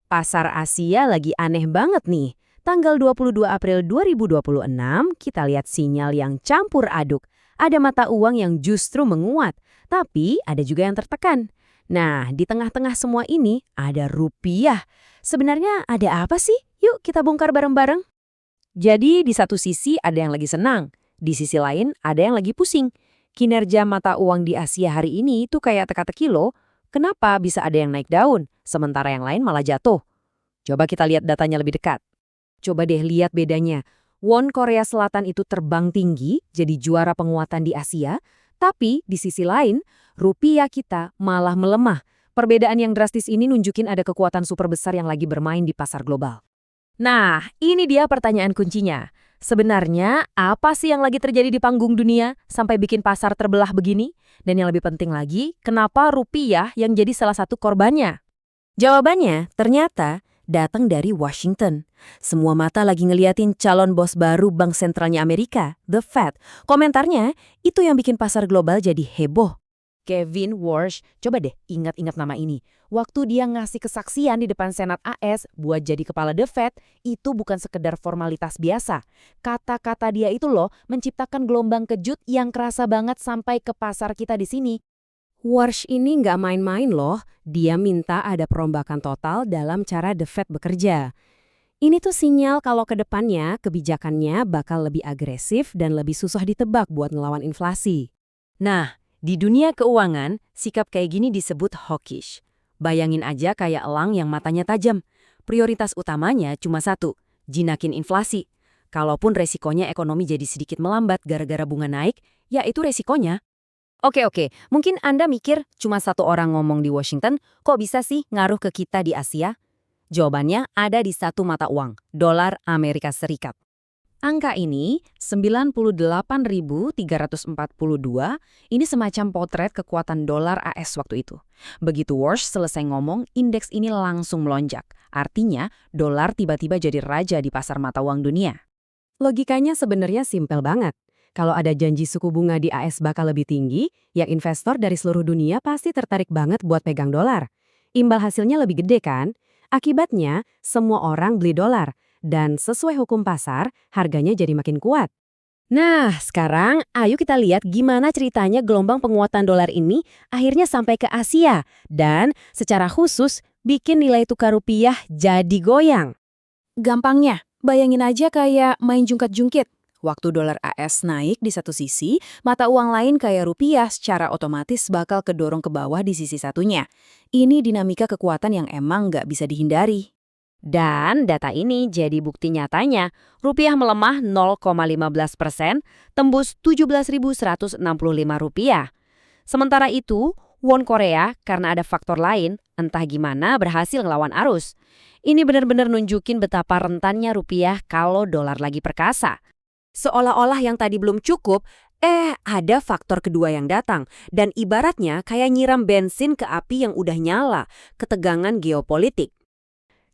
Pasar Asia lagi aneh banget nih. Tanggal 22 April 2026, kita lihat sinyal yang campur aduk. Ada mata uang yang justru menguat, tapi ada juga yang tertekan. Nah, di tengah-tengah semua ini ada rupiah. Sebenarnya ada apa sih? Yuk kita bongkar bareng-bareng. Jadi di satu sisi ada yang lagi senang, di sisi lain ada yang lagi pusing. Kinerja mata uang di Asia hari ini tuh kayak teka-teki loh. Kenapa bisa ada yang naik daun, sementara yang lain malah jatuh? Coba kita lihat datanya lebih dekat. Coba deh lihat bedanya. Won Korea Selatan itu terbang tinggi, jadi juara penguatan di Asia, tapi di sisi lain, rupiah kita malah melemah. Perbedaan yang drastis ini nunjukin ada kekuatan super besar yang lagi bermain di pasar global. Nah, ini dia pertanyaan kuncinya. Sebenarnya, apa sih yang lagi terjadi di panggung dunia sampai bikin pasar terbelah begini? Dan yang lebih penting lagi, kenapa rupiah yang jadi salah satu korbannya? Jawabannya ternyata datang dari Washington. Semua mata lagi ngeliatin calon bos baru Bank Sentralnya Amerika, The Fed. Komentarnya, itu yang bikin pasar global jadi heboh. Kevin Warsh, coba deh ingat-ingat nama ini. Waktu dia ngasih kesaksian di depan Senat AS buat jadi kepala The Fed, itu bukan sekedar formalitas biasa. Kata-kata dia itu loh menciptakan gelombang kejut yang kerasa banget sampai ke pasar kita di sini. Warsh ini nggak main-main loh, dia minta ada perombakan total dalam cara The Fed bekerja. Ini tuh sinyal kalau ke depannya kebijakannya bakal lebih agresif dan lebih susah ditebak buat ngelawan inflasi. Nah, di dunia keuangan, sikap kayak gini disebut hawkish. Bayangin aja kayak elang yang matanya tajam. Prioritas utamanya cuma satu, jinakin inflasi. Kalaupun resikonya ekonomi jadi sedikit melambat gara-gara bunga naik, ya itu resikonya. Oke, mungkin Anda mikir cuma satu orang ngomong di Washington, kok bisa sih ngaruh ke kita di Asia? Jawabannya ada di satu mata uang, dolar Amerika Serikat. Angka ini, 98.342, ini semacam potret kekuatan dolar AS waktu itu. Begitu Warsh selesai ngomong, indeks ini langsung melonjak. Artinya, dolar tiba-tiba jadi raja di pasar mata uang dunia. Logikanya sebenarnya simpel banget. Kalau ada janji suku bunga di AS bakal lebih tinggi, ya investor dari seluruh dunia pasti tertarik banget buat pegang dolar. Imbal hasilnya lebih gede kan? Akibatnya, semua orang beli dolar. Dan sesuai hukum pasar, harganya jadi makin kuat. Nah, sekarang ayo kita lihat gimana ceritanya gelombang penguatan dolar ini akhirnya sampai ke Asia. Dan secara khusus, bikin nilai tukar rupiah jadi goyang. Gampangnya, bayangin aja kayak main jungkat-jungkit. Waktu dolar AS naik di satu sisi, mata uang lain kayak rupiah secara otomatis bakal kedorong ke bawah di sisi satunya. Ini dinamika kekuatan yang emang nggak bisa dihindari. Dan data ini jadi bukti nyatanya, rupiah melemah 0,15%, tembus 17.165 rupiah. Sementara itu, won Korea karena ada faktor lain, entah gimana berhasil ngelawan arus. Ini benar-benar nunjukin betapa rentannya rupiah kalau dolar lagi perkasa. Seolah-olah yang tadi belum cukup, ada faktor kedua yang datang. Dan ibaratnya kayak nyiram bensin ke api yang udah nyala, ketegangan geopolitik.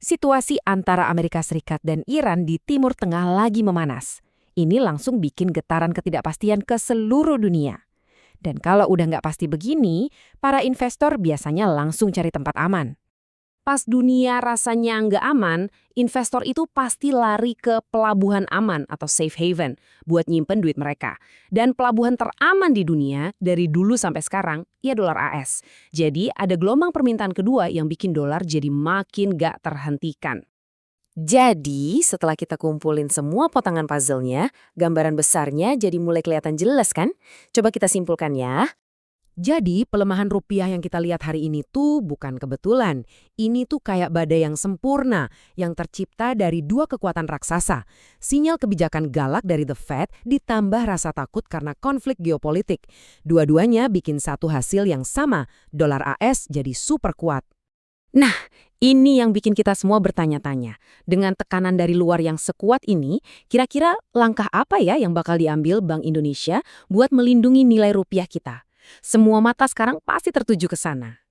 Situasi antara Amerika Serikat dan Iran di Timur Tengah lagi memanas. Ini langsung bikin getaran ketidakpastian ke seluruh dunia. Dan kalau udah nggak pasti begini, para investor biasanya langsung cari tempat aman. Pas dunia rasanya nggak aman, investor itu pasti lari ke pelabuhan aman atau safe haven buat nyimpen duit mereka. Dan pelabuhan teraman di dunia dari dulu sampai sekarang, ya dolar AS. Jadi ada gelombang permintaan kedua yang bikin dolar jadi makin nggak terhentikan. Jadi setelah kita kumpulin semua potongan puzzle-nya, gambaran besarnya jadi mulai kelihatan jelas kan? Coba kita simpulkan ya. Jadi, pelemahan rupiah yang kita lihat hari ini tuh bukan kebetulan. Ini tuh kayak badai yang sempurna, yang tercipta dari dua kekuatan raksasa. Sinyal kebijakan galak dari The Fed ditambah rasa takut karena konflik geopolitik. Dua-duanya bikin satu hasil yang sama, dolar AS jadi super kuat. Nah, ini yang bikin kita semua bertanya-tanya. Dengan tekanan dari luar yang sekuat ini, kira-kira langkah apa ya yang bakal diambil Bank Indonesia buat melindungi nilai rupiah kita? Semua mata sekarang pasti tertuju ke sana.